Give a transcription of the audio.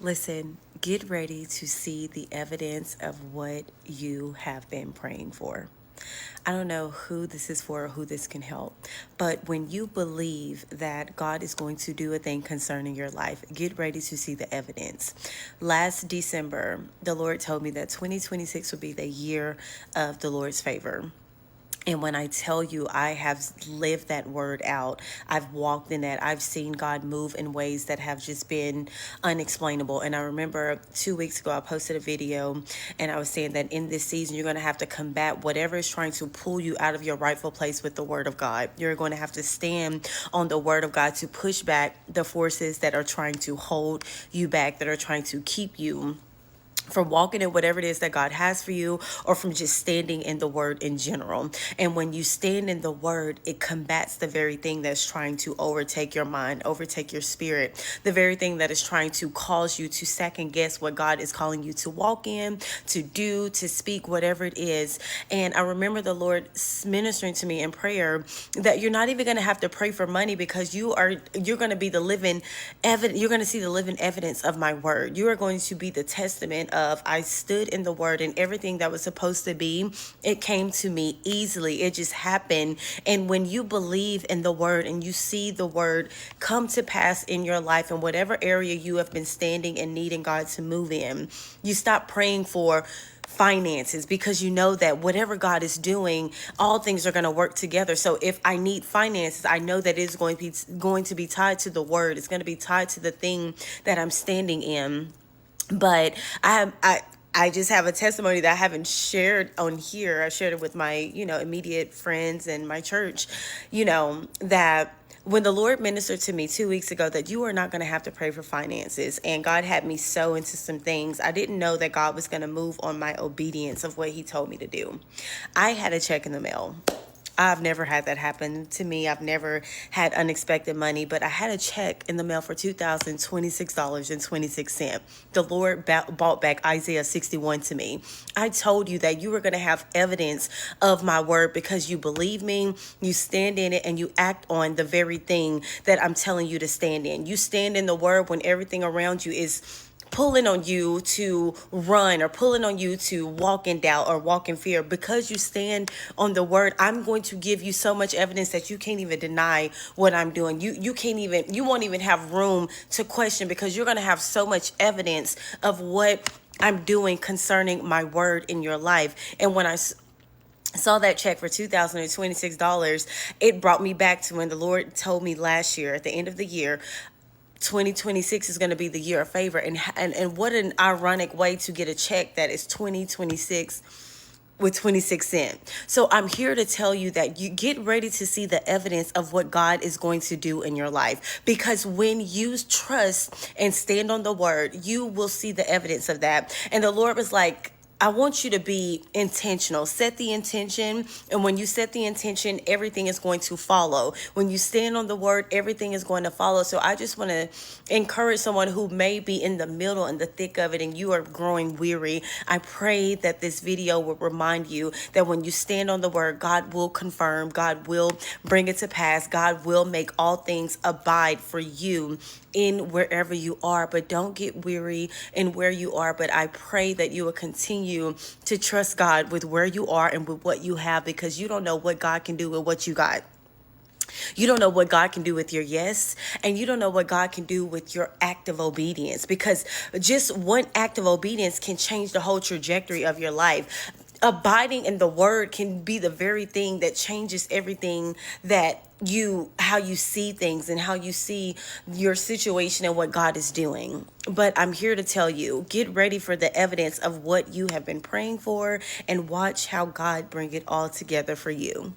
Listen, get ready to see the evidence of what you have been praying for. I don't know who this is for or who this can help, but when you believe that God is going to do a thing concerning your life, get ready to see the evidence. Last December, the Lord told me that 2026 would be the year of the Lord's favor. And when I tell you, I have lived that word out. I've walked in that. I've seen God move in ways that have just been unexplainable. And I remember 2 weeks ago, I posted a video and I was saying that in this season, you're going to have to combat whatever is trying to pull you out of your rightful place with the word of God. You're going to have to stand on the word of God to push back the forces that are trying to hold you back, that are trying to keep you from walking in whatever it is that God has for you, or from just standing in the word in general. And when you stand in the word, it combats the very thing that's trying to overtake your mind, overtake your spirit, the very thing that is trying to cause you to second guess what God is calling you to walk in, to do, to speak, whatever it is. And I remember the Lord ministering to me in prayer that you're not even going to have to pray for money, because you're going to be the living evidence. You're going to see the living evidence of my word. You are going to be the testament of I stood in the word, and everything that was supposed to be, it came to me easily. It just happened. And when you believe in the word and you see the word come to pass in your life, in whatever area you have been standing and needing God to move in, you stop praying for finances, because you know that whatever God is doing, all things are going to work together. So if I need finances, I know that it's going to be tied to the word. It's going to be tied to the thing that I'm standing in. But I just have a testimony that I haven't shared on here. I shared it with my, immediate friends and my church, that when the Lord ministered to me 2 weeks ago that you are not going to have to pray for finances, and God had me sow into some things, I didn't know that God was going to move on my obedience of what he told me to do. I had a check in the mail. I've never had that happen to me. I've never had unexpected money, but I had a check in the mail for $2,026.26. The Lord bought back Isaiah 61 to me. I told you that you were going to have evidence of my word because you believe me, you stand in it, and you act on the very thing that I'm telling you to stand in. You stand in the word when everything around you is pulling on you to run, or pulling on you to walk in doubt or walk in fear. Because you stand on the word, I'm going to give you so much evidence that you can't even deny what I'm doing. You won't even have room to question, because you're going to have so much evidence of what I'm doing concerning my word in your life. And when I saw that check for $2,026, it brought me back to when the Lord told me last year at the end of the year, 2026 is going to be the year of favor. And what an ironic way to get a check that is 2026 with 26 cents. So I'm here to tell you that you get ready to see the evidence of what God is going to do in your life, because when you trust and stand on the word, you will see the evidence of that. And the Lord was like, I want you to be intentional. Set the intention. And when you set the intention, everything is going to follow. When you stand on the word, everything is going to follow. So I just want to encourage someone who may be in the middle and the thick of it and you are growing weary. I pray that this video will remind you that when you stand on the word, God will confirm, God will bring it to pass, God will make all things abide for you in wherever you are. But don't get weary in where you are. But I pray that you will continue to trust God with where you are and with what you have, because you don't know what God can do with what you got. You don't know what God can do with your yes, and you don't know what God can do with your act of obedience, because just one act of obedience can change the whole trajectory of your life. Abiding in the word can be the very thing that changes everything how you see things and how you see your situation and what God is doing. But I'm here to tell you, get ready for the evidence of what you have been praying for, and watch how God bring it all together for you.